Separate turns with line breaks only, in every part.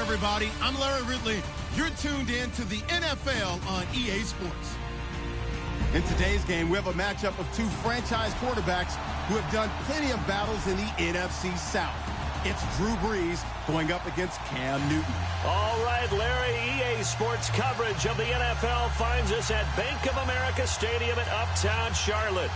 everybody. I'm Larry Ridley. You're tuned in to the NFL on EA Sports. In today's game, we have a matchup of two franchise quarterbacks who have done plenty of battles in the NFC South. It's Drew Brees going up against Cam Newton.
All right, Larry, EA Sports coverage of the NFL finds us at Bank of America Stadium in Uptown Charlotte.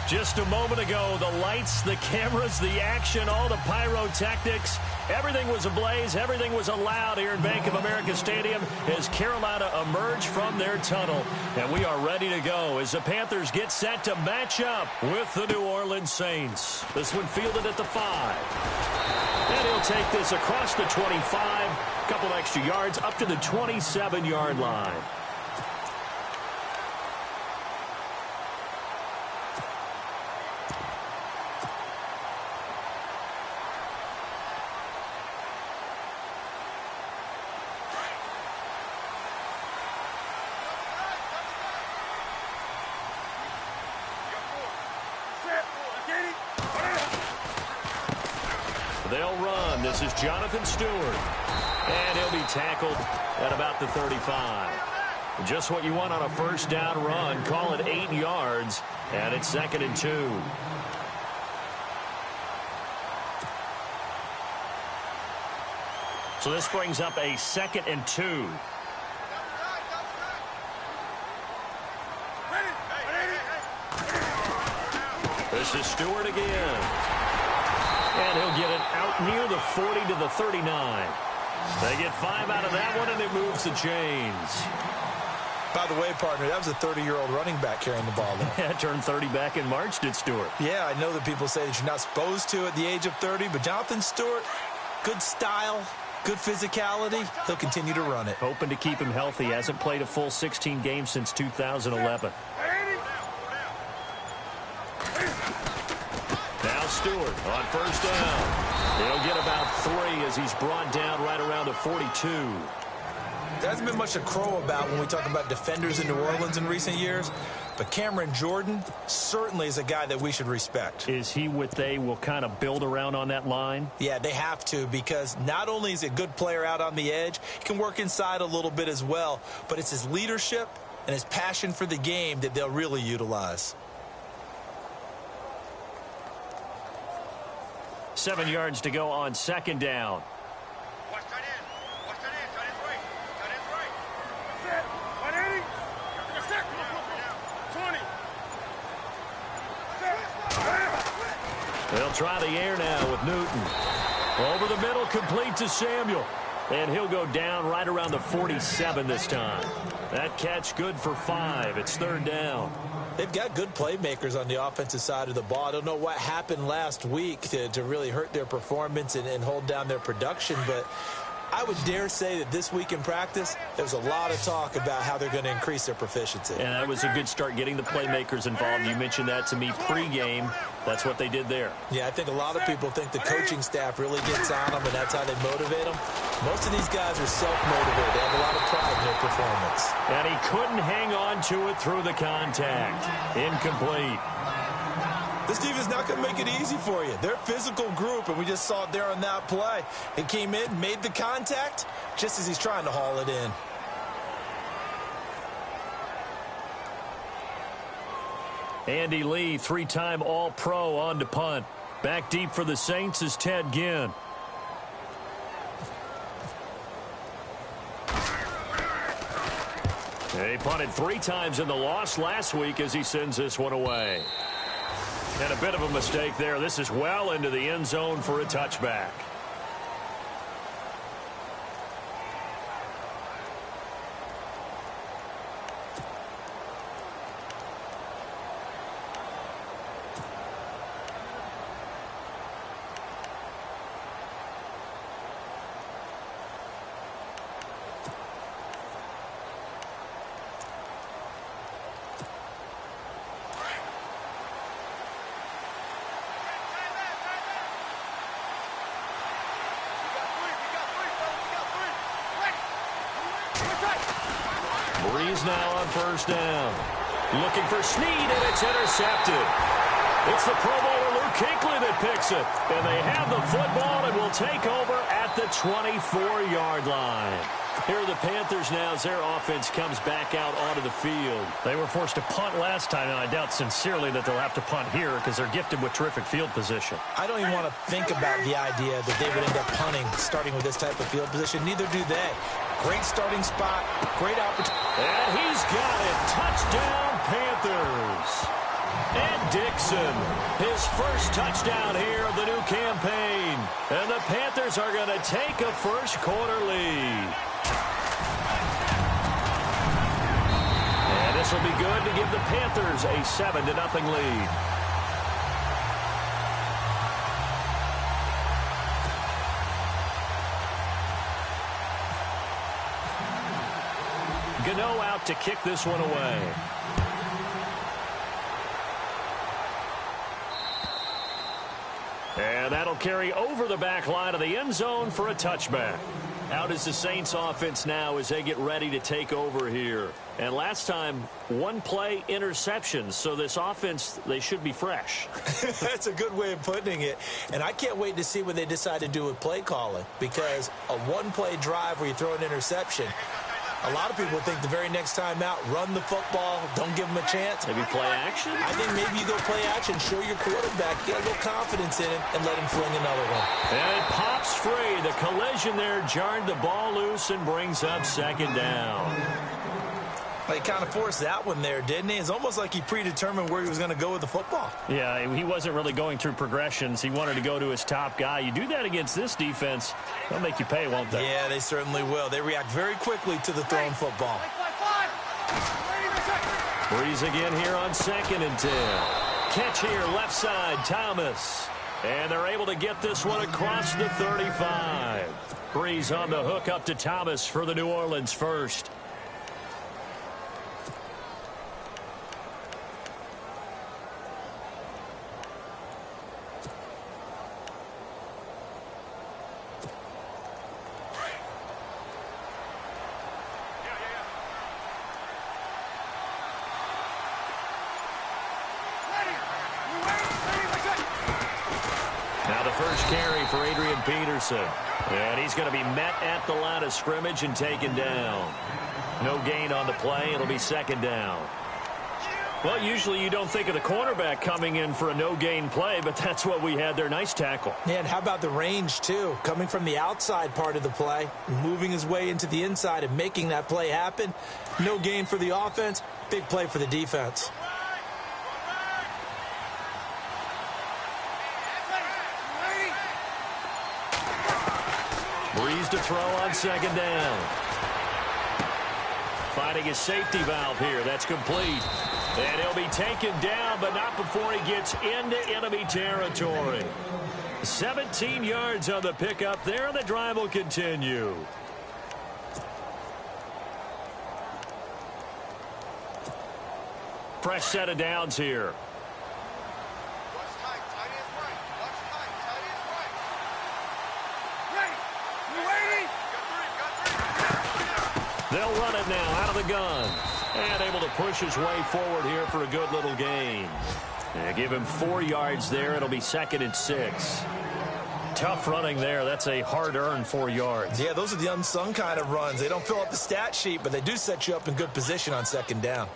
Just a moment ago, the lights, the cameras, the action, all the pyrotechnics, everything was ablaze, everything was allowed here at Bank of America Stadium as Carolina emerged from their tunnel. And we are ready to go as the Panthers get set to match up with the New Orleans Saints. This one fielded at the 5. And he'll take this across the 25, a couple extra yards up to the 27-yard line. They'll run. This is Jonathan Stewart. And he'll be tackled at about the 35. Just what you want on a first down run. Call it 8 yards. And it's 2nd and 2. So this brings up a 2nd and 2. This is Stewart again. And he'll get it out near the 40 to the 39. They get 5 out of that one, and it moves the chains.
By the way, partner, that was a 30-year-old running back carrying the ball there.
Yeah, turned 30 back in March, did Stewart.
Yeah, I know that people say that you're not supposed to at the age of 30, but Jonathan Stewart, good style, good physicality. He'll continue to run it.
Hoping to keep him healthy. Hasn't played a full 16 games since 2011. Stewart on first down. He'll get about 3 as he's brought down right around the 42.
There hasn't been much to crow about when we talk about defenders in New Orleans in recent years, but Cameron Jordan certainly is a guy that we should respect.
Is he what they will kind of build around on that line?
Yeah, they have to, because not only is he a good player out on the edge, he can work inside a little bit as well, but it's his leadership and his passion for the game that they'll really utilize.
7 yards to go on 2nd down. They'll try the air now with Newton. Over the middle, complete to Samuel. And he'll go down right around the 47 this time. That catch good for 5. It's 3rd down.
They've got good playmakers on the offensive side of the ball. I don't know what happened last week to really hurt their performance and hold down their production, but I would dare say that this week in practice, there's a lot of talk about how they're going to increase their proficiency.
And that was a good start, getting the playmakers involved. You mentioned that to me pregame. That's what they did there.
Yeah, I think a lot of people think the coaching staff really gets on them, and that's how they motivate them. Most of these guys are self-motivated. They have a lot of pride in their performance.
And he couldn't hang on to it through the contact. Incomplete.
This team is not going to make it easy for you. They're a physical group, and we just saw it there on that play. He came in, made the contact, just as he's trying to haul it in.
Andy Lee, 3-time All-Pro on to punt. Back deep for the Saints is Ted Ginn. He punted 3 times in the loss last week as he sends this one away. And a bit of a mistake there. This is well into the end zone for a touchback. Brees now on first down. Looking for Snead, and it's intercepted. It's the Pro Bowler Kuechly that picks it. And they have the football and will take over at the 24-yard line. Here are the Panthers now as their offense comes back out onto the field.
They were forced to punt last time, and I doubt sincerely that they'll have to punt here because they're gifted with terrific field position.
I don't even want to think about the idea that they would end up punting starting with this type of field position. Neither do they. Great starting spot, great opportunity.
And he's got it. Touchdown, Panthers. And Dixon, his first touchdown here of the new campaign. And the Panthers are going to take a first quarter lead. And this will be good to give the Panthers a 7-0 lead. Gano out to kick this one away. And that'll carry over the back line of the end zone for a touchback. Out is the Saints offense now as they get ready to take over here. And last time, one play interceptions. So this offense, they should be fresh.
That's a good way of putting it. And I can't wait to see what they decide to do with play calling. Because a one-play drive where you throw an interception, a lot of people think the very next time out, run the football, don't give them a chance.
Maybe play action?
I think maybe you go play action, show your quarterback, get a little confidence in him, and let him fling another one.
And it pops free. The collision there jarred the ball loose and brings up second down.
He kind of forced that one there, didn't he? It's almost like he predetermined where he was going to go with the football.
Yeah, he wasn't really going through progressions. He wanted to go to his top guy. You do that against this defense, they'll make you pay, won't they?
Yeah, they certainly will. They react very quickly to the thrown football.
Breeze again here on 2nd and 10. Catch here, left side, Thomas. And they're able to get this one across the 35. Breeze on the hook up to Thomas for the New Orleans first. First carry for Adrian Peterson. And he's going to be met at the line of scrimmage and taken down. No gain on the play. It'll be second down. Well, usually you don't think of the cornerback coming in for a no-gain play, but that's what we had there. Nice tackle.
Yeah, and how about the range, too? Coming from the outside part of the play, moving his way into the inside and making that play happen. No gain for the offense, big play for the defense.
Breeze to throw on second down. Finding his safety valve here. That's complete. And he'll be taken down, but not before he gets into enemy territory. 17 yards on the pickup there, and the drive will continue. Fresh set of downs here. They'll run it now out of the gun. And able to push his way forward here for a good little gain. And give him 4 yards there. It'll be 2nd and 6. Tough running there. That's a hard-earned 4 yards.
Yeah, those are the unsung kind of runs. They don't fill up the stat sheet, but they do set you up in good position on second down.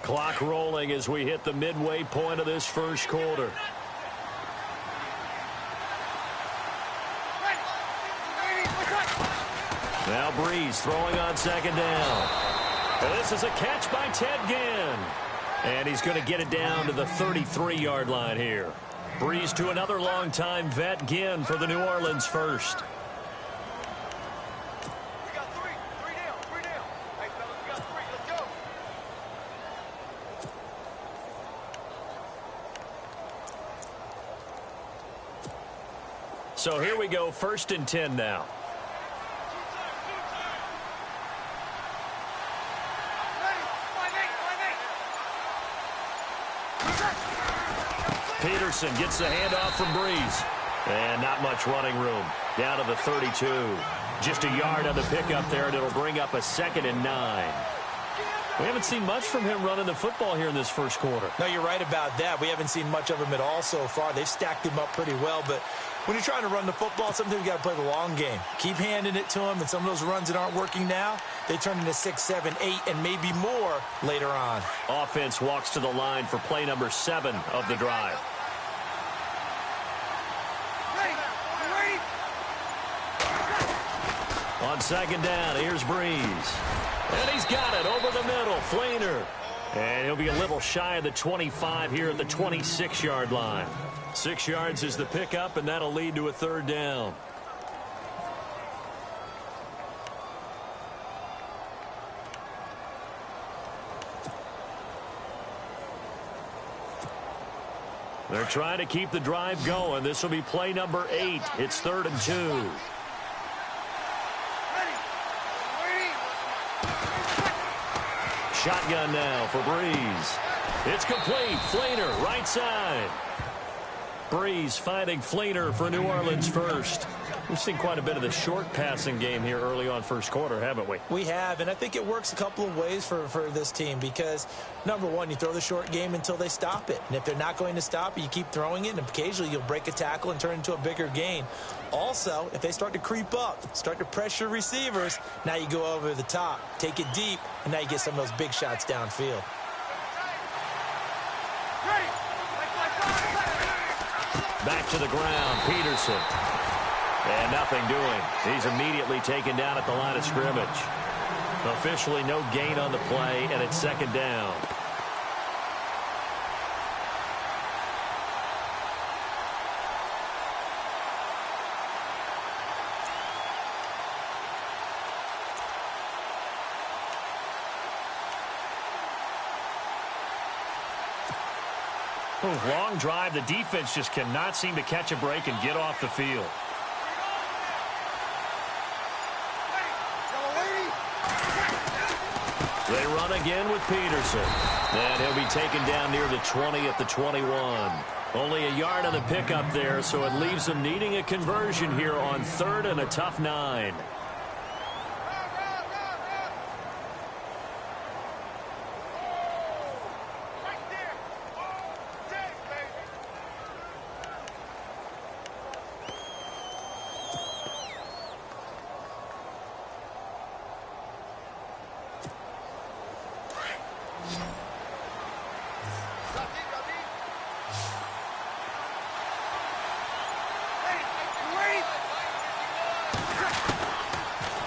Clock rolling as we hit the midway point of this first quarter. Now Breeze throwing on second down. And this is a catch by Ted Ginn. And he's going to get it down to the 33-yard line here. Breeze to another longtime vet, Ginn, for the New Orleans first. So here we go, 1st and 10 now. Peterson gets the handoff from Breeze. And not much running room. Down to the 32.
Just a yard on the pickup there, and it'll bring up a 2nd and 9. We haven't seen much from him running the football here in this first quarter.
No, you're right about that. We haven't seen much of him at all so far. They've stacked him up pretty well, but when you're trying to run the football, sometimes you got to play the long game. Keep handing it to him, and some of those runs that aren't working now, they turn into 6, 7, 8, and maybe more later on.
Offense walks to the line for play number 7 of the drive. On 2nd down, here's Breeze. And he's got it over the middle, Fleener. And he'll be a little shy of the 25 here at the 26-yard line. 6 yards is the pickup, and that'll lead to a 3rd down. They're trying to keep the drive going. This will be play number 8. It's 3rd and 2. Shotgun now for Breeze. It's complete. Fleener, right side. Breeze finding Fleener for New Orleans first. We've seen quite a bit of the short passing game here early on first quarter, haven't we?
We have, and I think it works a couple of ways for this team because, number one, you throw the short game until they stop it. And if they're not going to stop it, you keep throwing it, and occasionally you'll break a tackle and turn it into a bigger gain. Also, if they start to creep up, start to pressure receivers, now you go over the top, take it deep, and now you get some of those big shots downfield.
Back to the ground, Peterson. And nothing doing. He's immediately taken down at the line of scrimmage. Officially no gain on the play, and it's 2nd down. Long drive. The defense just cannot seem to catch a break and get off the field. They run again with Peterson. And he'll be taken down near the 20 at the 21. Only a yard on the pickup there, so it leaves them needing a conversion here on 3rd and a tough 9.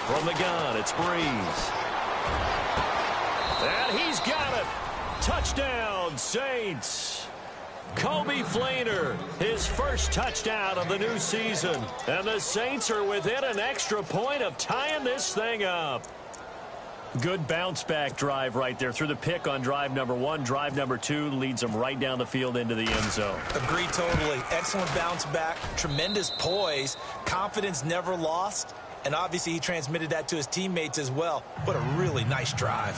From the gun, it's Breeze. And he's got it. Touchdown, Saints. Kobe Fleener, his first touchdown of the new season. And the Saints are within an extra point of tying this thing up. Good bounce-back drive right there through the pick on drive number 1. Drive number 2 leads them right down the field into the end zone.
Agreed totally. Excellent bounce-back, tremendous poise, confidence never lost, and obviously he transmitted that to his teammates as well. What a really nice drive.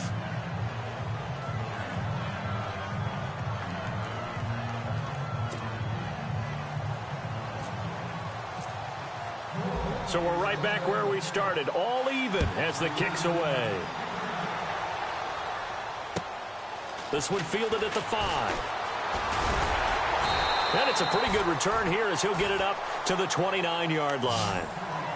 So we're right back where we started, all even as the kick's away. This one fielded at the 5. And it's a pretty good return here as he'll get it up to the 29-yard line.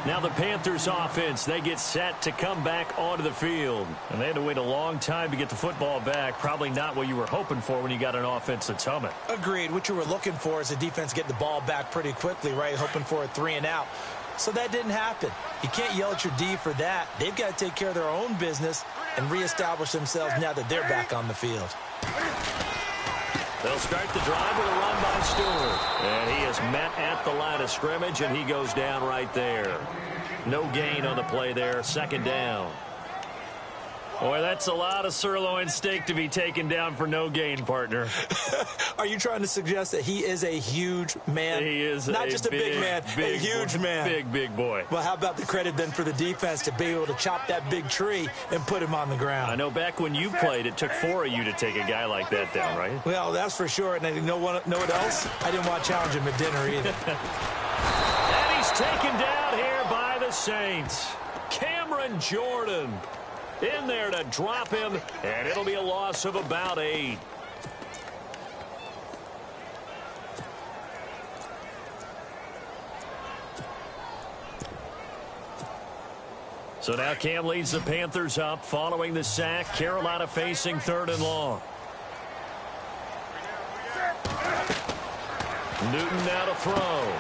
Now the Panthers offense, they get set to come back onto the field. And they had to wait a long time to get the football back. Probably not what you were hoping for when you got an offense that's humming.
Agreed. What you were looking for is the defense get the ball back pretty quickly, right? Hoping for a 3 and out. So that didn't happen. You can't yell at your D for that. They've got to take care of their own business and reestablish themselves now that they're back on the field.
They'll start the drive with a run by Stewart. And he is met at the line of scrimmage, and he goes down right there. No gain on the play there. 2nd down. Boy, that's a lot of sirloin steak to be taken down for no gain, partner.
Are you trying to suggest that he is a huge man?
He is
not just a big man, a huge man.
Big boy.
Well, how about the credit then for the defense to be able to chop that big tree and put him on the ground?
I know back when you played, it took 4 of you to take a guy like that down, right?
Well, that's for sure. And you know what else? I didn't want to challenge him at dinner either.
And he's taken down here by the Saints. Cameron Jordan in there to drop him, and it'll be a loss of about 8. So now Cam leads the Panthers up following the sack. Carolina facing 3rd and long. Newton now to throw.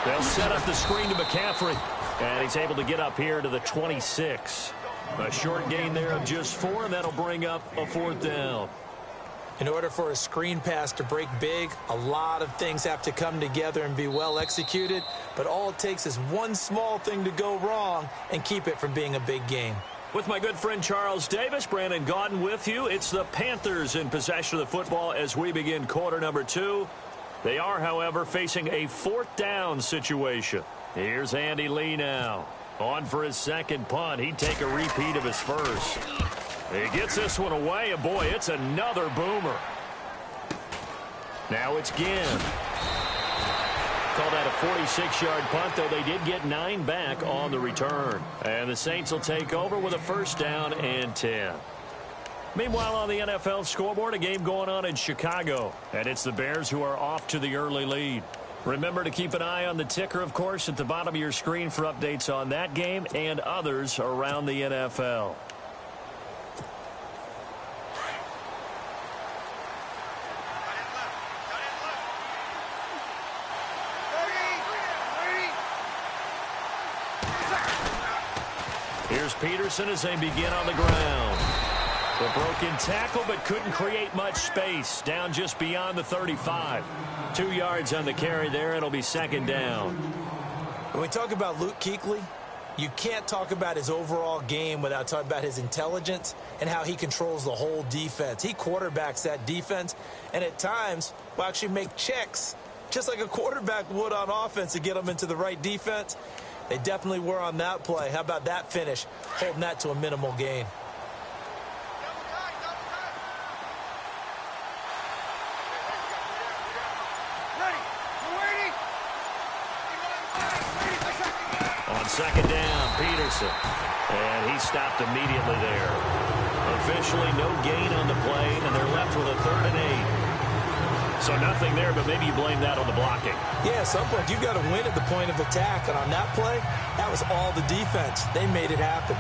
They'll set up the screen to McCaffrey. And he's able to get up here to the 26. A short gain there of just 4, and that'll bring up a 4th down.
In order for a screen pass to break big, a lot of things have to come together and be well executed. But all it takes is one small thing to go wrong and keep it from being a big gain.
With my good friend Charles Davis, Brandon Gaudin with you. It's the Panthers in possession of the football as we begin quarter number 2. They are, however, facing a 4th down situation. Here's Andy Lee now. On for his second punt. He'd take a repeat of his first. He gets this one away, and boy, it's another boomer. Now it's Ginn. Called that a 46-yard punt, though they did get 9 back on the return. And the Saints will take over with a 1st down and 10. Meanwhile, on the NFL scoreboard, a game going on in Chicago. And it's the Bears who are off to the early lead. Remember to keep an eye on the ticker, of course, at the bottom of your screen for updates on that game and others around the NFL. Here's Peterson as they begin on the ground. The broken tackle, but couldn't create much space. Down just beyond the 35. 2 yards on the carry there. It'll be 2nd down.
When we talk about Luke Kuechly, you can't talk about his overall game without talking about his intelligence and how he controls the whole defense. He quarterbacks that defense, and at times will actually make checks, just like a quarterback would on offense, to get them into the right defense. They definitely were on that play. How about that finish, holding that to a minimal gain?
On 2nd down, Peterson. And he stopped immediately there. Officially no gain on the play, and they're left with a 3rd and 8. So nothing there, but maybe you blame that on the blocking.
Yeah, at some point you've got to win at the point of attack. And on that play, that was all the defense. They made it happen.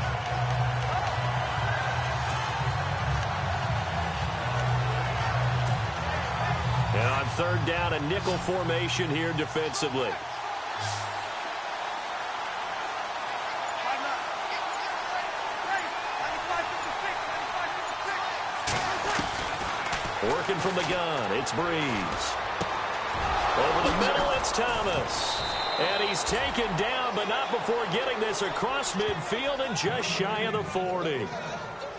And on 3rd down, a nickel formation here defensively. Working from the gun, it's Breeze. Over the middle, it's Thomas. And he's taken down, but not before getting this across midfield and just shy of the 40.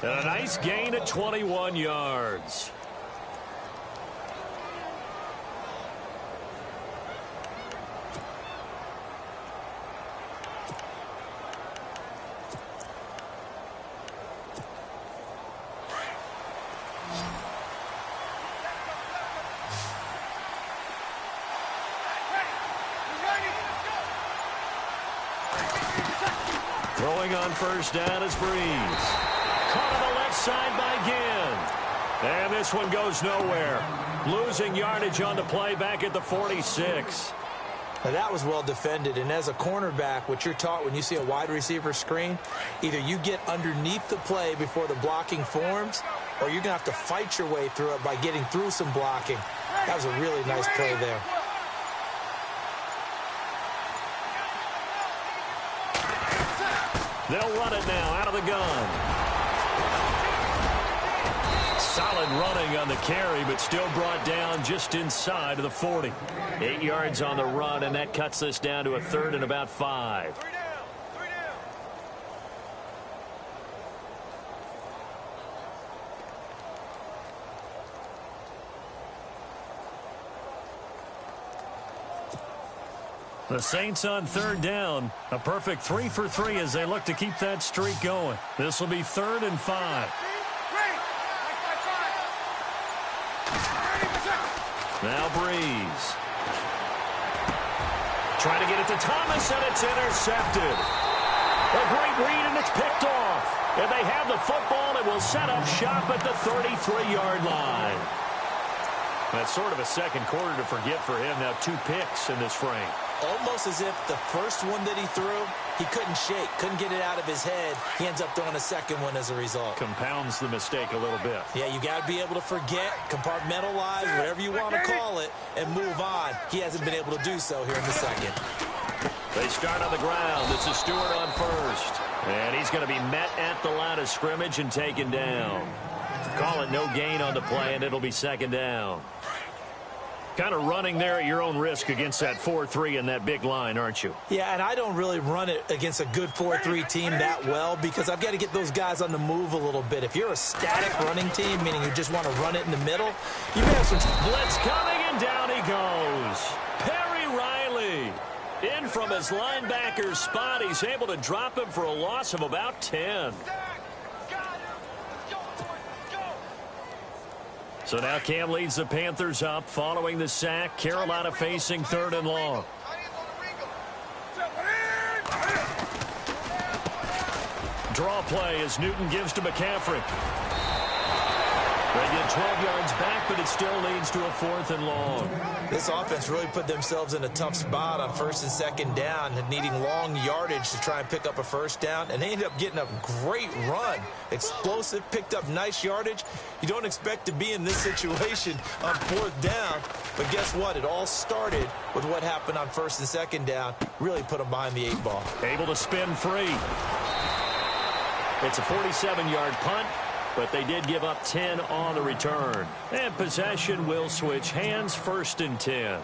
And a nice gain at 21 yards. Throwing on 1st down is Breeze. Caught on the left side by Ginn. And this one goes nowhere. Losing yardage on the play back at the 46.
Now that was well defended, and as a cornerback, what you're taught when you see a wide receiver screen, either you get underneath the play before the blocking forms, or you're going to have to fight your way through it by getting through some blocking. That was a really nice play there.
They'll run it now out of the gun. Solid running on the carry, but still brought down just inside of the 40. 8 yards on the run, and that cuts this down to a 3rd and about 5. The Saints on 3rd down. A perfect 3 for 3 as they look to keep that streak going. This will be 3rd and 5. Now Breeze. Trying to get it to Thomas, and it's intercepted. A great read, and it's picked off. And they have the football and will set up shop at the 33-yard line. That's sort of a second quarter to forget for him. Now 2 picks in this frame.
Almost as if the first one that he threw, he couldn't shake, couldn't get it out of his head. He ends up throwing a second one as a result.
Compounds the mistake a little bit.
Yeah, you got to be able to forget, compartmentalize, whatever you want to call it, and move on. He hasn't been able to do so here in the second.
They start on the ground. This is Stewart on first. And he's going to be met at the line of scrimmage and taken down. Call it no gain on the play, and it'll be second down. Kind of running there at your own risk against that 4-3 and that big line, aren't you?
Yeah, and I don't really run it against a good 4-3 team that well because I've got to get those guys on the move a little bit. If you're a static running team, meaning you just want to run it in the middle, you may have some...
Blitz coming, and down he goes. Perry Riley in from his linebacker's spot. He's able to drop him for a loss of about 10. So now Cam leads the Panthers up following the sack. Carolina facing 3rd and long. Draw play as Newton gives to McCaffrey. They get 12 yards back, but it still leads to a 4th and long.
This offense really put themselves in a tough spot on 1st and 2nd down, needing long yardage to try and pick up a 1st down, and they ended up getting a great run. Explosive, picked up nice yardage. You don't expect to be in this situation on 4th down, but guess what? It all started with what happened on 1st and 2nd down. Really put them behind the 8 ball.
Able to spin free. It's a 47-yard punt, but they did give up 10 on the return. And possession will switch hands, 1st and 10.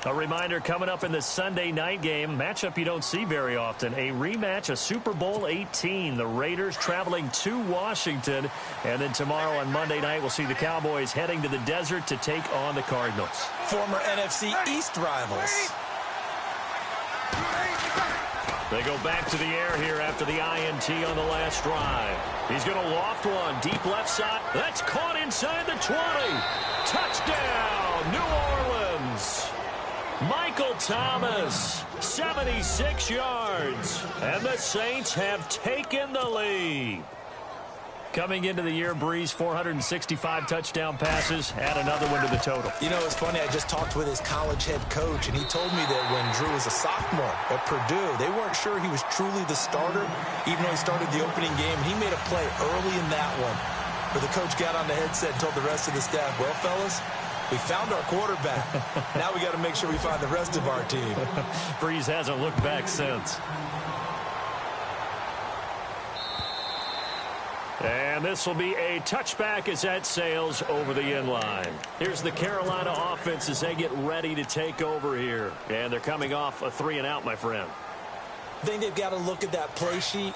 A reminder coming up in the Sunday night game, matchup you don't see very often, a rematch of Super Bowl 18. The Raiders traveling to Washington. And then tomorrow on Monday night, we'll see the Cowboys heading to the desert to take on the Cardinals.
Former NFC East rivals.
They go back to the air here after the INT on the last drive. He's going to loft one deep left side. That's caught inside the 20. Touchdown, New Orleans. Michael Thomas, 76 yards. And the Saints have taken the lead. Coming into the year, Breeze, 465 touchdown passes. Add another one to the total.
You know, it's funny. I just talked with his college head coach, and he told me that when Drew was a sophomore at Purdue, they weren't sure he was truly the starter, even though he started the opening game. He made a play early in that one, where the coach got on the headset and told the rest of the staff, well, fellas, we found our quarterback. Now we got to make sure we find the rest of our team.
Breeze hasn't looked back since. And this will be a touchback as that sails over the end line. Here's the Carolina offense as they get ready to take over here. And they're coming off a 3-and-out, my friend.
I think they've got to look at that play sheet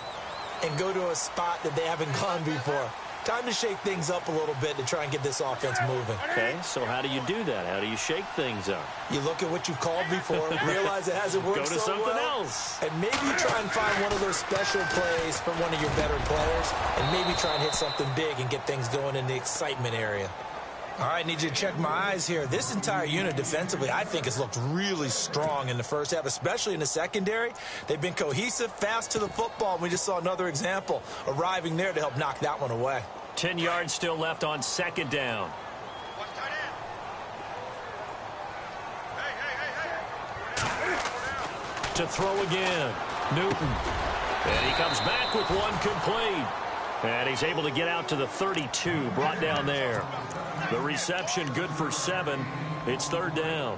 and go to a spot that they haven't gone before. Time to shake things up a little bit to try and get this offense moving.
Okay, so how do you do that? How do you shake things up?
You look at what you've called before, realize it hasn't worked
Go to
so
something
well,
else.
and maybe try and find one of those special plays from one of your better players, and maybe try and hit something big and get things going in the excitement area. All right, need you to check my eyes here. This entire unit defensively, I think, has looked really strong in the first half, especially in the secondary. They've been cohesive, fast to the football, and we just saw another example arriving there to help knock that one away.
10 yards still left on 2nd down. To throw again, Newton. And he comes back with one complete. And he's able to get out to the 32, brought down there. The reception good for 7. It's 3rd down.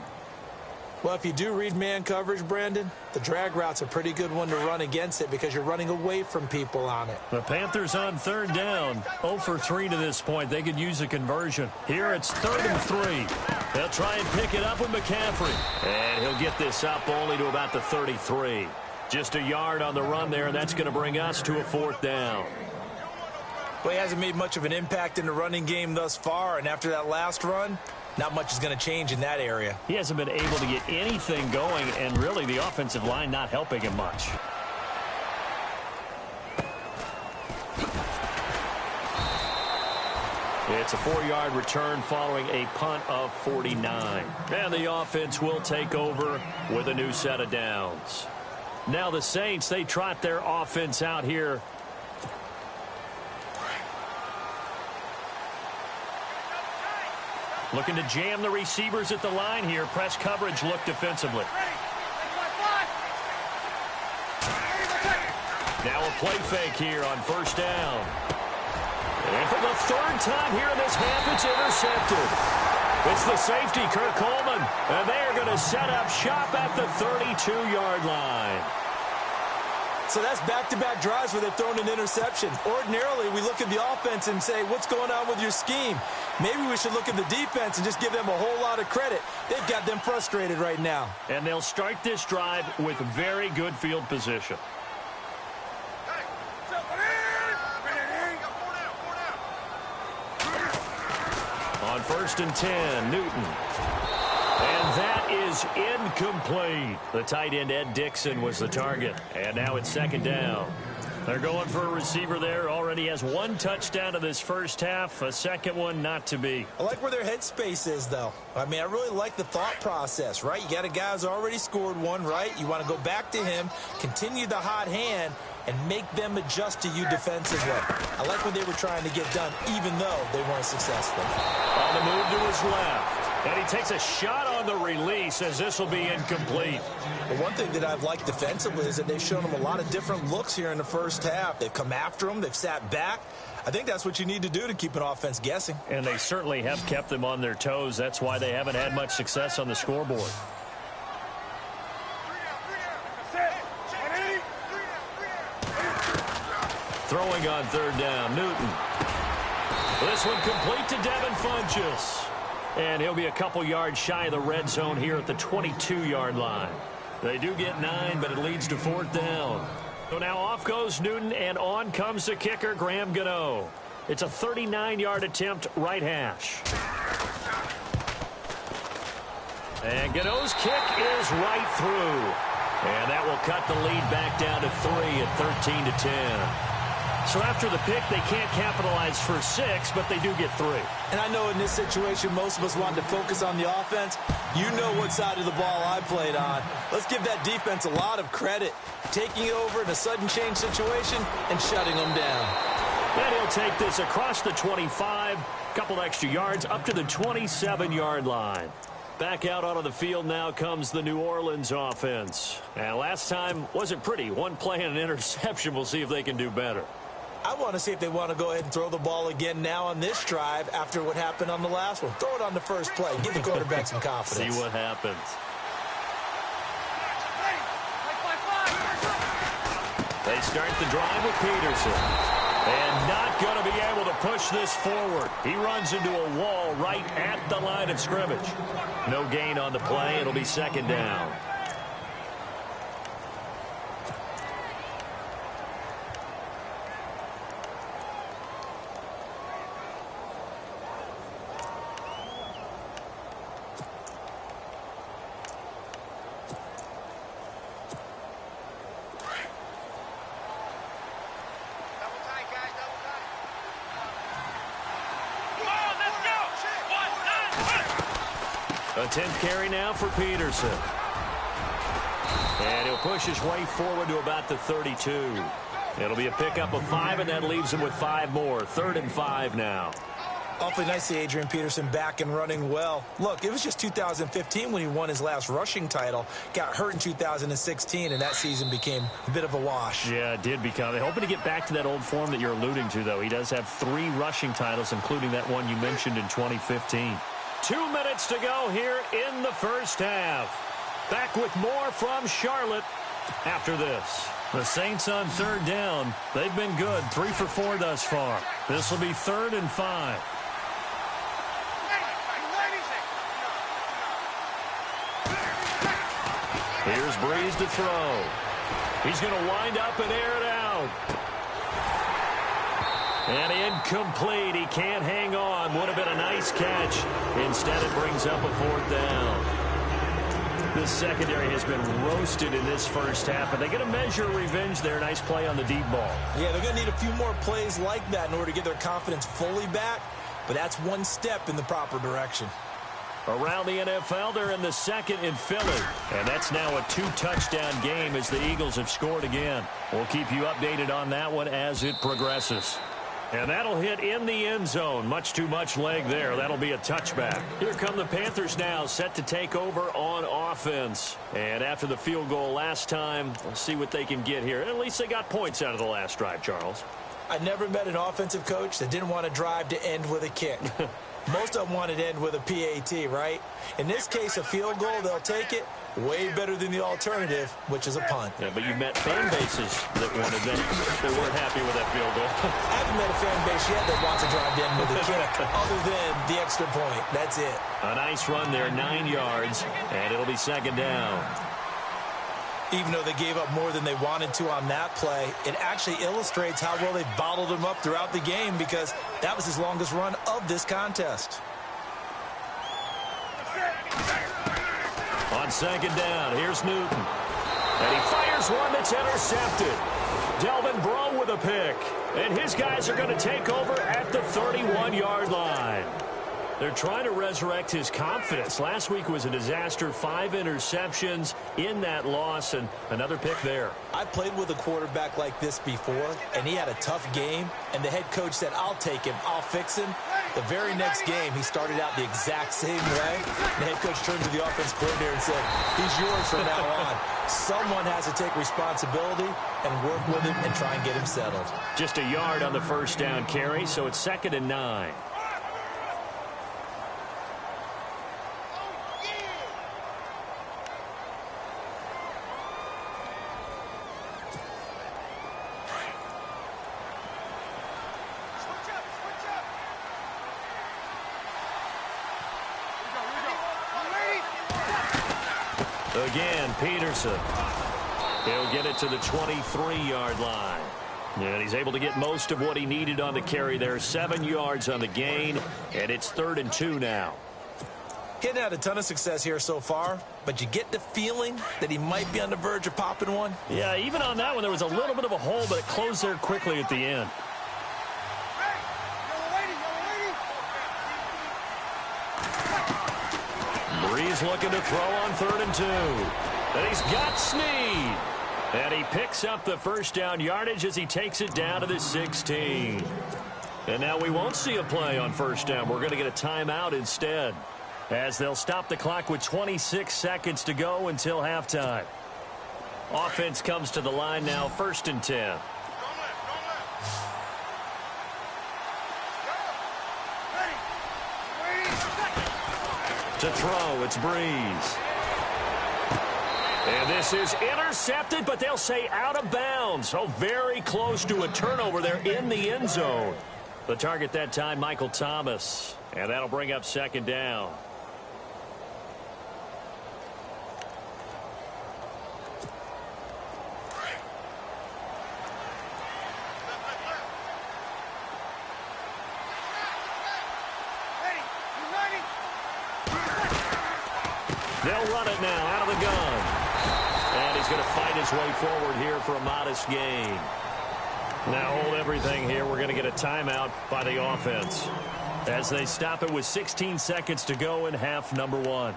Well, if you do read man coverage, Brandon, the drag route's a pretty good one to run against it because you're running away from people on it.
The Panthers on 3rd down. 0 for 3 to this point. They could use a conversion. Here it's 3rd and 3. They'll try and pick it up with McCaffrey. And he'll get this up only to about the 33. Just a yard on the run there, and that's going to bring us to a 4th down.
Well, he hasn't made much of an impact in the running game thus far, and after that last run, not much is going to change in that area.
He hasn't been able to get anything going, and really the offensive line not helping him much. It's a 4-yard return following a punt of 49. And the offense will take over with a new set of downs.
Now the Saints, they trot their offense out here. Looking to jam the receivers at the line here. Press coverage look defensively. Now a play fake here on first down. And for the third time here in this half, it's intercepted. It's the safety, Kirk Coleman. And they are going to set up shop at the 32-yard line.
So that's back-to-back drives where they're throwing an interception. Ordinarily, we look at the offense and say, what's going on with your scheme? Maybe we should look at the defense and just give them a whole lot of credit. They've got them frustrated right now.
And they'll start this drive with very good field position. On 1st and 10, Newton. And that is incomplete. The tight end, Ed Dixon, was the target. And now it's 2nd down. They're going for a receiver there. Already has 1 touchdown in this first half. A second one not to be.
I like where their headspace is, though. I mean, I really like the thought process, right? You got a guy who's already scored one, right? You want to go back to him, continue the hot hand, and make them adjust to you defensively. I like what they were trying to get done, even though they weren't successful.
On the move to his left. And he takes a shot on the release as this will be incomplete.
But one thing that I've liked defensively is that they've shown him a lot of different looks here in the first half. They've come after him. They've sat back. I think that's what you need to do to keep an offense guessing.
And they certainly have kept them on their toes. That's why they haven't had much success on the scoreboard. Throwing on 3rd down, Newton. This one complete to Devin Funchess. And he'll be a couple yards shy of the red zone here at the 22-yard line. They do get 9, but it leads to 4th down. So now off goes Newton, and on comes the kicker, Graham Gano. It's a 39-yard attempt, right hash. And Gano's kick is right through. And that will cut the lead back down to 3 at 13-10. So after the pick, they can't capitalize for 6, but they do get 3.
And I know in this situation, most of us wanted to focus on the offense. You know what side of the ball I played on. Let's give that defense a lot of credit. Taking it over in a sudden change situation and shutting them down.
And he'll take this across the 25, couple extra yards up to the 27-yard line. Back out onto the field now comes the New Orleans offense. And last time wasn't pretty. 1 play and an interception. We'll see if they can do better.
I want to see if they want to go ahead and throw the ball again now on this drive after what happened on the last one. Throw it on the first play. Give the quarterback some confidence.
See what happens. They start the drive with Peterson. And not going to be able to push this forward. He runs into a wall right at the line of scrimmage. No gain on the play. It'll be 2nd down. A 10th carry now for Peterson. And he'll push his way forward to about the 32. It'll be a pickup of 5, and that leaves him with 5 more. 3rd and 5 now.
Awfully nice to see Adrian Peterson back and running well. Look, it was just 2015 when he won his last rushing title. Got hurt in 2016, and that season became a bit of a wash.
Yeah, it did become. They're hoping to get back to that old form that you're alluding to, though. He does have 3 rushing titles, including that one you mentioned in 2015. 2 minutes to go here in the first half. Back with more from Charlotte after this. The Saints on 3rd down. They've been good. 3 for 4 thus far. This will be 3rd and 5. Here's Breeze to throw. He's going to wind up and air it out. And incomplete. He can't hang on. Would have been a nice catch. Instead, it brings up a 4th down. This secondary has been roasted in this first half, but they're going to measure revenge there. Nice play on the deep ball.
Yeah, they're going to need a few more plays like that in order to get their confidence fully back, but that's one step in the proper direction.
Around the NFL, they're in the second in Philly. And that's now a 2-touchdown game as the Eagles have scored again. We'll keep you updated on that one as it progresses. And that'll hit in the end zone. Much too much leg there. That'll be a touchback. Here come the Panthers now, set to take over on offense. And after the field goal last time, let's see what they can get here. At least they got points out of the last drive, Charles.
I never met an offensive coach that didn't want to drive to end with a kick. Most of them wanted to end with a PAT, right? In this case, a field goal, they'll take it. Way better than the alternative, which is a punt.
Yeah, but you met fan bases that wanted that. They weren't happy with that field goal.
I haven't met a fan base yet that wants to drive in with a kick other than the extra point. That's it.
A nice run there, 9 yards, and it'll be second down.
Even though they gave up more than they wanted to on that play, it actually illustrates how well they bottled them up throughout the game because that was his longest run of this contest.
On second down, here's Newton. And he fires one that's intercepted. Delvin Breaux with a pick. And his guys are going to take over at the 31-yard line. They're trying to resurrect his confidence. Last week was a disaster. 5 interceptions in that loss, and another pick there.
I played with a quarterback like this before, and he had a tough game, and the head coach said, I'll take him, I'll fix him. The very next game, he started out the exact same way. The head coach turned to the offense coordinator and said, he's yours from now on. Someone has to take responsibility and work with him and try and get him settled.
Just a yard on the first down carry, so it's 2nd and 9. Again, Peterson. He'll get it to the 23-yard line. And he's able to get most of what he needed on the carry there. 7 yards on the gain, and it's 3rd and 2 now.
He hadn't had a ton of success here so far, but you get the feeling that he might be on the verge of popping one.
Yeah, even on that one, there was a little bit of a hole, but it closed there quickly at the end. Breeze looking to throw on 3rd and 2. And he's got Snead. And he picks up the first down yardage as he takes it down to the 16. And now we won't see a play on first down. We're going to get a timeout instead, as they'll stop the clock with 26 seconds to go until halftime. Offense comes to the line now, 1st and 10. To throw, it's Breeze. And this is intercepted, but they'll say out of bounds. So very close to a turnover there in the end zone. The target that time, Michael Thomas. And that'll bring up 2nd down. They'll run it now out of the gun. And he's going to fight his way forward here for a modest gain. Now hold everything here. We're going to get a timeout by the offense as they stop it with 16 seconds to go in half number 1.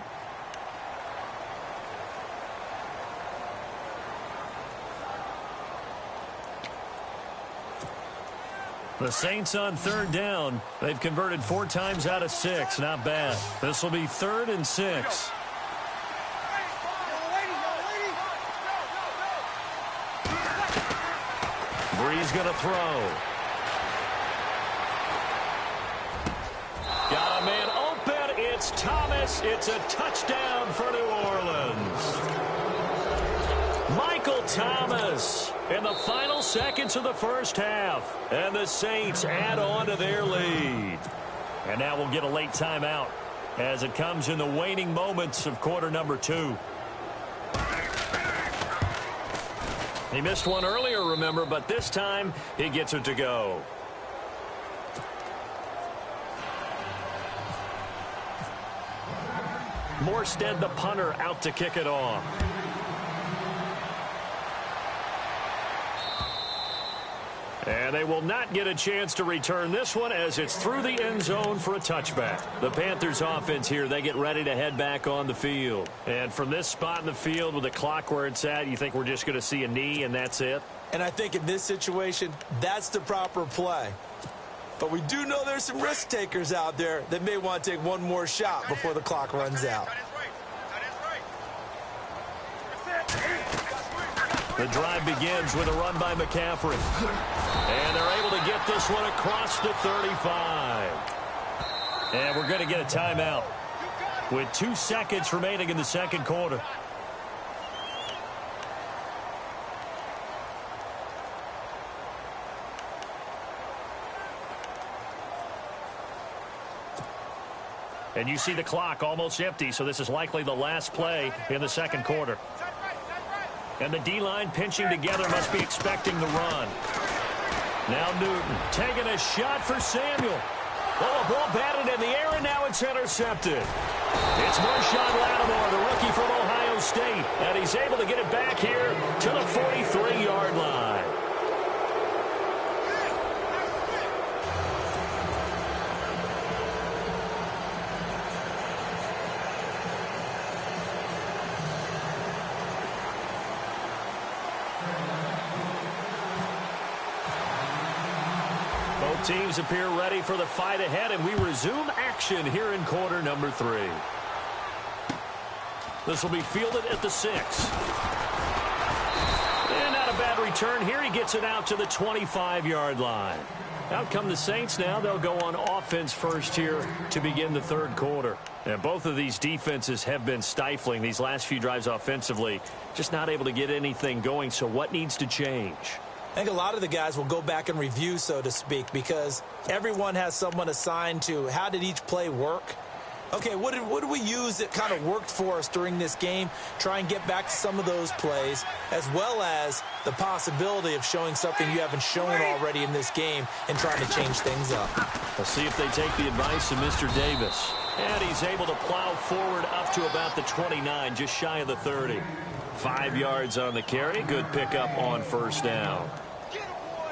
The Saints on 3rd down. They've converted 4 times out of 6. Not bad. This will be 3rd and 6. Breeze going to throw. Got a man open. It's Thomas. It's a touchdown for New Orleans. Michael Thomas in the final seconds of the first half. And the Saints add on to their lead. And now we'll get a late timeout as it comes in the waning moments of quarter number 2. He missed one earlier, remember, but this time he gets it to go. Morstead, the punter, out to kick it off. And And they will not get a chance to return this one as it's through the end zone for a touchback. The Panthers offense here, they get ready to head back on the field. And from this spot in the field with the clock where it's at, you think we're just going to see a knee and that's it?
And I think in this situation, that's the proper play. But we do know there's some risk takers out there that may want to take one more shot before the clock runs out.
The drive begins with a run by McCaffrey. And they're able to get this one across the 35. And we're going to get a timeout with 2 seconds remaining in the second quarter. And you see the clock almost empty, so this is likely the last play in the second quarter. And the D-line pinching together must be expecting the run. Now Newton taking a shot for Samuel. Oh, a ball batted in the air, and now it's intercepted. It's Marshawn Lattimore, the rookie from Ohio State, and he's able to get it back here to the 43-yard line. Teams appear ready for the fight ahead, and we resume action here in quarter number 3. This will be fielded at the 6. And not a bad return here. He gets it out to the 25-yard line. Out come the Saints now. They'll go on offense first here to begin the third quarter. And both of these defenses have been stifling these last few drives offensively. Just not able to get anything going, so what needs to change?
I think a lot of the guys will go back and review, so to speak, because everyone has someone assigned to how did each play work. Okay, what did we use that kind of worked for us during this game? Try and get back to some of those plays, as well as the possibility of showing something you haven't shown already in this game and trying to change things up.
We'll see if they take the advice of Mr. Davis. And he's able to plow forward up to about the 29, just shy of the 30. 5 yards on the carry. Good pickup on first down.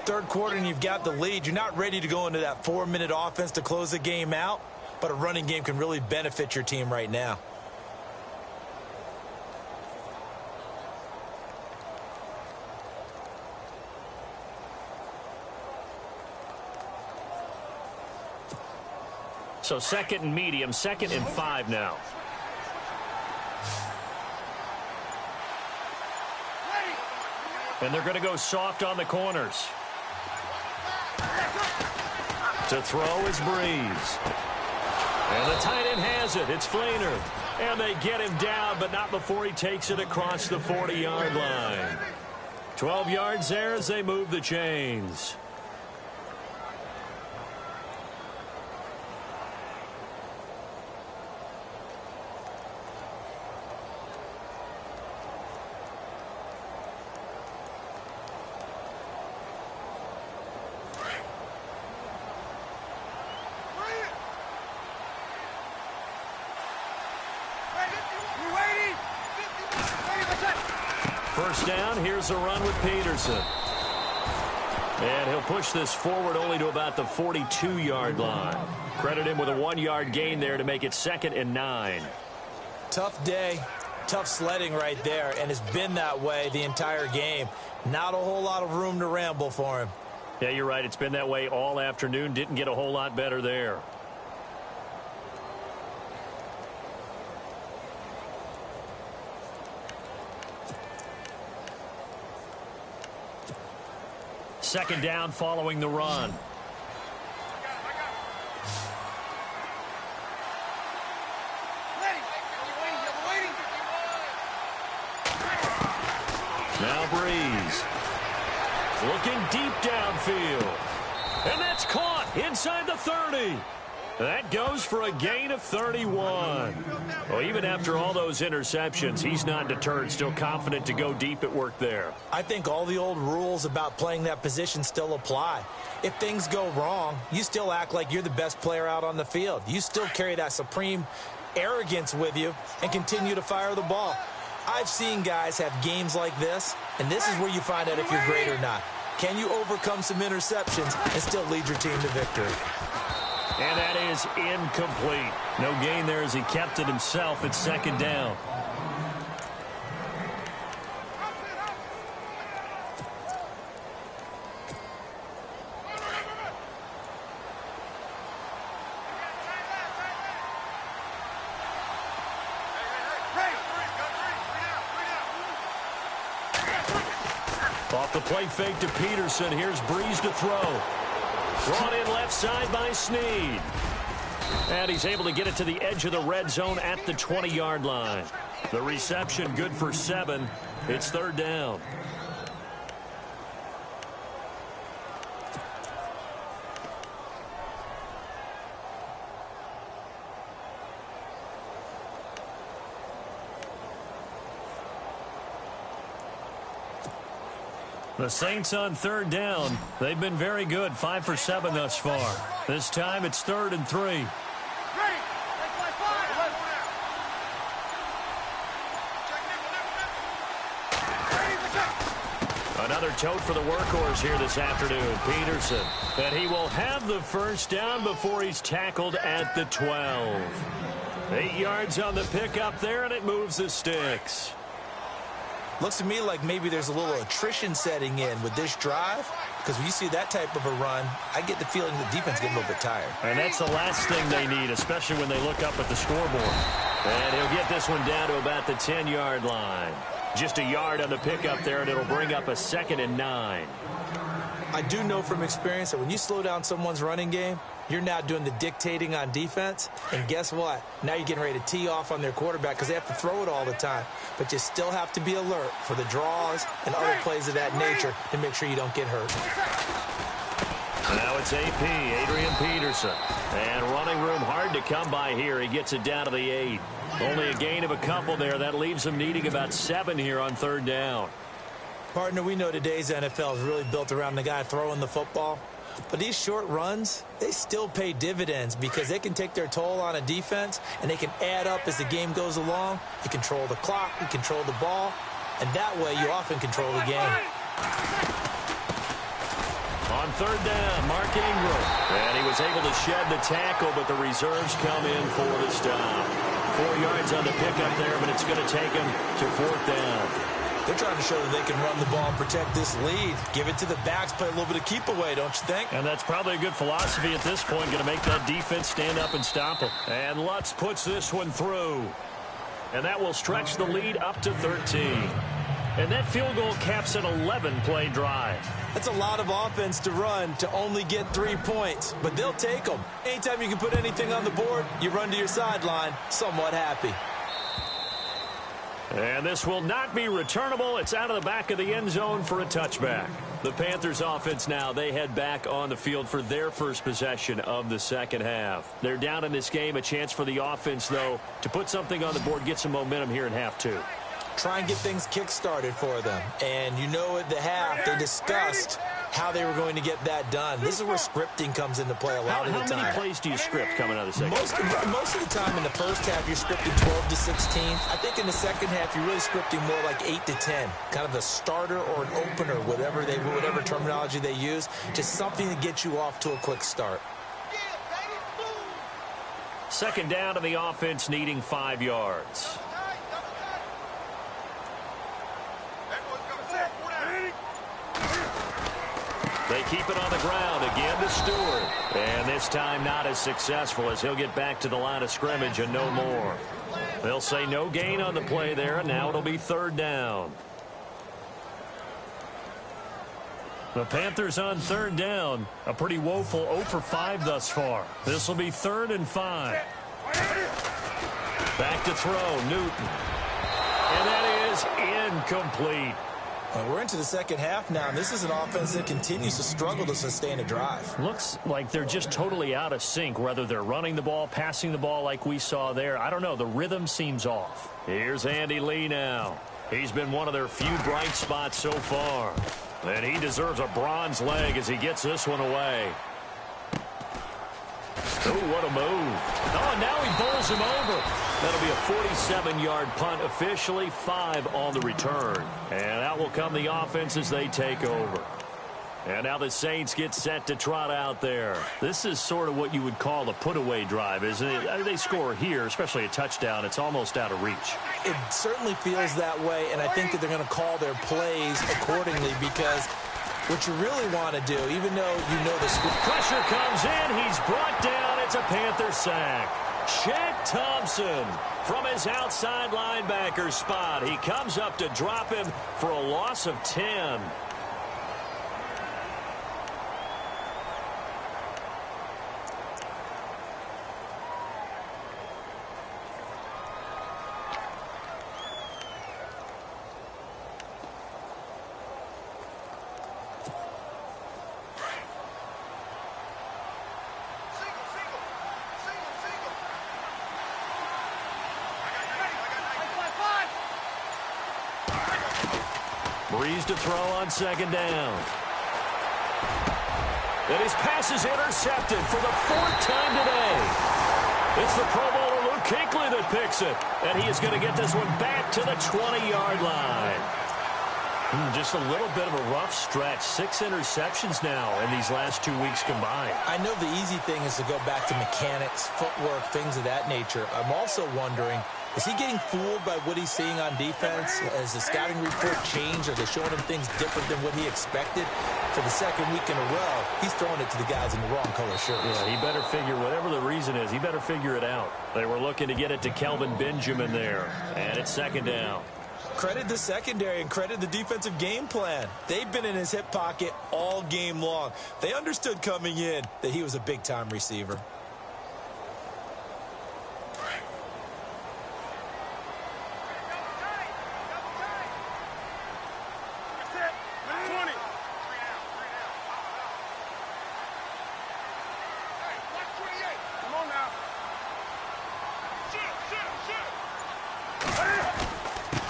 Third quarter and you've got the lead. You're not ready to go into that 4-minute offense to close the game out, but a running game can really benefit your team right now.
So second and medium, 2nd and 5 now. And they're going to go soft on the corners. To throw is Breeze. And the tight end has it. It's Fleener. And they get him down, but not before he takes it across the 40-yard line. 12 yards there as they move the chains. First down, here's a run with Peterson. And he'll push this forward only to about the 42-yard line. Credit him with a 1-yard gain there to make it 2nd and 9.
Tough day, tough sledding right there, and it's been that way the entire game. Not a whole lot of room to ramble for him.
Yeah, you're right. It's been that way all afternoon. Didn't get a whole lot better there. Second down following the run. Now Breeze. Looking deep downfield. And that's caught inside the 30. That goes for a gain of 31. Well, even after all those interceptions, he's not deterred, still confident to go deep at work there.
I think all the old rules about playing that position still apply. If things go wrong, you still act like you're the best player out on the field. You still carry that supreme arrogance with you and continue to fire the ball. I've seen guys have games like this, and this is where you find out if you're great or not. Can you overcome some interceptions and still lead your team to victory?
And that is incomplete. No gain there as he kept it himself at second down. Off the play fake to Peterson. Here's Breeze to throw. Brought in left side by Snead. And he's able to get it to the edge of the red zone at the 20-yard line. The reception good for 7. It's third down. The Saints on third down. They've been very good, 5 for 7 thus far. This time it's 3rd and 3. Another tote for the workhorse here this afternoon, Peterson. And he will have the first down before he's tackled at the 12. 8 yards on the pickup there, and it moves the sticks.
Looks to me like maybe there's a little attrition setting in with this drive, because when you see that type of a run, I get the feeling the defense getting a little bit tired.
And that's the last thing they need, especially when they look up at the scoreboard. And he'll get this one down to about the 10-yard line. Just a yard on the pickup there, and it'll bring up a 2nd and 9.
I do know from experience that when you slow down someone's running game, you're now doing the dictating on defense. And guess what? Now you're getting ready to tee off on their quarterback because they have to throw it all the time. But you still have to be alert for the draws and other plays of that nature to make sure you don't get hurt.
Now it's AP, Adrian Peterson. And running room hard to come by here. He gets it down to the 8. Only a gain of a couple there. That leaves him needing about 7 here on third down.
Partner, we know today's NFL is really built around the guy throwing the football. But these short runs, they still pay dividends because they can take their toll on a defense and they can add up as the game goes along. You control the clock, you control the ball, and that way you often control the game.
On third down, Mark Ingram. And he was able to shed the tackle, but the reserves come in for the stop. 4 yards on the pickup there, but it's going to take him to 4th down.
They're trying to show that they can run the ball and protect this lead. Give it to the backs, play a little bit of keep away, don't you think?
And that's probably a good philosophy at this point, going to make that defense stand up and stop them. And Lutz puts this one through. And that will stretch the lead up to 13. And that field goal caps an 11-play drive.
That's a lot of offense to run to only get 3 points, but they'll take them. Anytime you can put anything on the board, you run to your sideline somewhat happy.
And this will not be returnable. It's out of the back of the end zone for a touchback. The Panthers offense now, they head back on the field for their first possession of the second half. They're down in this game. A chance for the offense, though, to put something on the board, get some momentum here in half 2.
Try and get things kick-started for them. And you know at the half, they discussed how they were going to get that done. This is where scripting comes into play a lot of the time.
How many plays do you script coming out of the second half?
Most of the time in the first half, you're scripting 12 to 16. I think in the second half, you're really scripting more like 8 to 10. Kind of a starter or an opener, whatever terminology they use. Just something to get you off to a quick start.
Second down to the offense, needing 5 yards. They keep it on the ground again to Stewart. And this time not as successful as he'll get back to the line of scrimmage and no more. They'll say no gain on the play there, and now it'll be third down. The Panthers on third down. A pretty woeful 0 for 5 thus far. This will be 3rd and 5. Back to throw, Newton. And that is incomplete.
We're into the second half now, and this is an offense that continues to struggle to sustain a drive.
Looks like they're just totally out of sync, whether they're running the ball, passing the ball like we saw there. I don't know. The rhythm seems off. Here's Andy Lee now. He's been one of their few bright spots so far. And he deserves a bronze leg as he gets this one away. Oh, what a move. Oh, and now he bowls him over. That'll be a 47-yard punt, officially 5 on the return. And out will come the offense as they take over. And now the Saints get set to trot out there. This is sort of what you would call a put-away drive, isn't it? They score here, especially a touchdown. It's almost out of reach.
It certainly feels that way, and I think that they're going to call their plays accordingly because what you really want to do, even though you know the score.
Pressure comes in. He's brought down. It's a Panther sack. Chet Thompson from his outside linebacker spot. He comes up to drop him for a loss of 10. Breeze to throw on second down. And his pass is intercepted for the 4th time today. It's the Pro Bowler Luke Kuechly that picks it. And he is going to get this one back to the 20-yard line. Just a little bit of a rough stretch. 6 interceptions now in these last 2 weeks combined.
I know the easy thing is to go back to mechanics, footwork, things of that nature. I'm also wondering, is he getting fooled by what he's seeing on defense? Has the scouting report changed? Are they showing him things different than what he expected? For the 2nd week in a row, he's throwing it to the guys in the wrong color shirts.
Yeah, he better figure, whatever the reason is, he better figure it out. They were looking to get it to Kelvin Benjamin there. And it's 2nd down.
Credit the secondary and credit the defensive game plan. They've been in his hip pocket all game long. They understood coming in that he was a big-time receiver.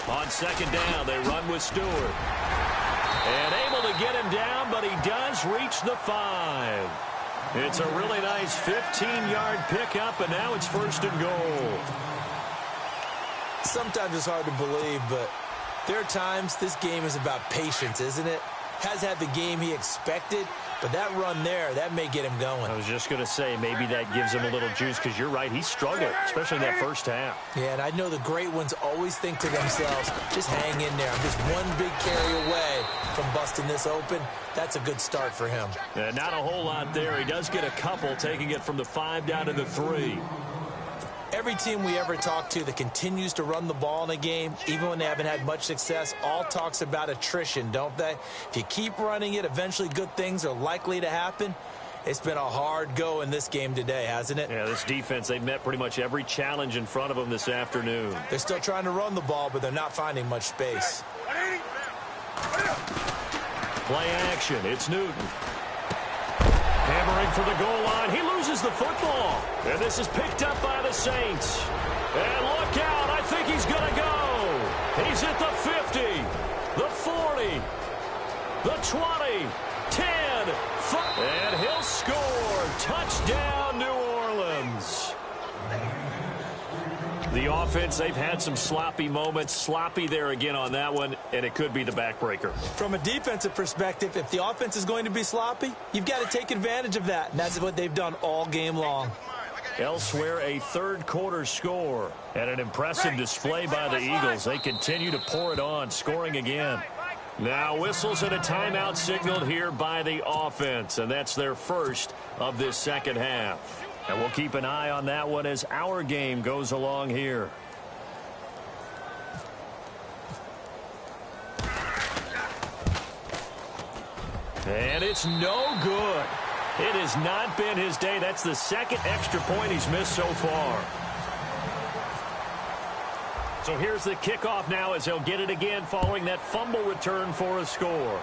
On 2nd down, they run with Stewart. And able to get him down, but he does reach the 5. It's a really nice 15-yard pickup, and now it's 1st and goal.
Sometimes it's hard to believe, but there are times this game is about patience, isn't it? Has had the game he expected, but that run there, that may get him going.
I was just going to say, maybe that gives him a little juice, because you're right, he struggled, especially in that first half.
Yeah, and I know the great ones always think to themselves, just hang in there. I'm just one big carry away from busting this open. That's a good start for him.
Not a whole lot there. He does get a couple, taking it from the 5 down to the 3.
Every team we ever talk to that continues to run the ball in a game, even when they haven't had much success, all talks about attrition, don't they? If you keep running it, eventually good things are likely to happen. It's been a hard go in this game today, hasn't it?
Yeah, this defense, they've met pretty much every challenge in front of them this afternoon.
They're still trying to run the ball, but they're not finding much space.
Play action. It's Newton. Hammering for the goal line. He loses the football. And this is picked up by the Saints. And look out. I think he's going to go. He's at the 50, the 40, the 20, 10, 5. And he'll score. Touchdown, New Orleans. The offense, they've had some sloppy moments. Sloppy there again on that one, and it could be the backbreaker.
From a defensive perspective, if the offense is going to be sloppy, you've got to take advantage of that, and that's what they've done all game long.
Elsewhere, a third-quarter score, and an impressive display by the Eagles. They continue to pour it on, scoring again. Now whistles and a timeout signaled here by the offense, and that's their first of this second half. And we'll keep an eye on that one as our game goes along here. And it's no good. It has not been his day. That's the second extra point he's missed so far. So here's the kickoff now as he'll get it again following that fumble return for a score.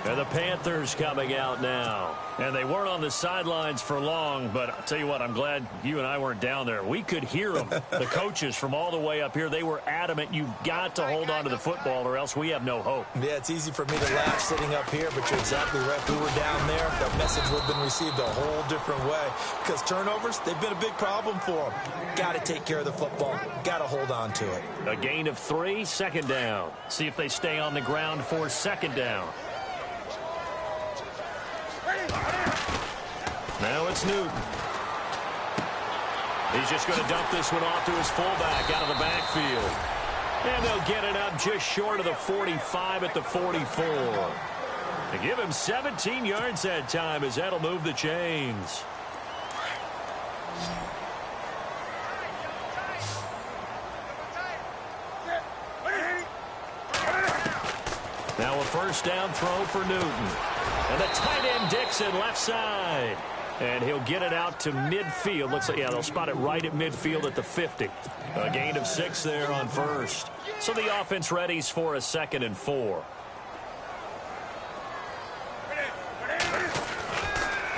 And the Panthers coming out now. And they weren't on the sidelines for long, but I'll tell you what, I'm glad you and I weren't down there. We could hear them, the coaches from all the way up here. They were adamant, you've got to hold on to the football or else we have no hope.
Yeah, it's easy for me to laugh sitting up here, but you're exactly right. If we were down there, that message would have been received a whole different way. Because turnovers, they've been a big problem for them. Got to take care of the football. Got to hold on to it.
A gain of 3, second down. See if they stay on the ground for second down. Now it's Newton. He's just going to dump this one off to his fullback out of the backfield. And they'll get it up just short of the 45 at the 44. They give him 17 yards that time as that'll move the chains. Now a first down throw for Newton. And the tight end Dixon left side. And he'll get it out to midfield. Looks like, yeah, they'll spot it right at midfield at the 50. A gain of 6 there on first. So the offense readies for a 2nd and 4.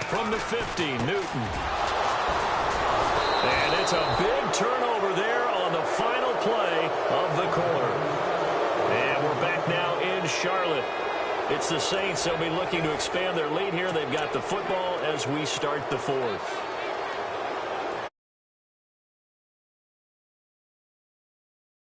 From the 50, Newton. And it's a big turnover there on the final play of the quarter. And we're back now in Charlotte. It's the Saints. They'll be looking to expand their lead here. They've got the football as we start the 4th.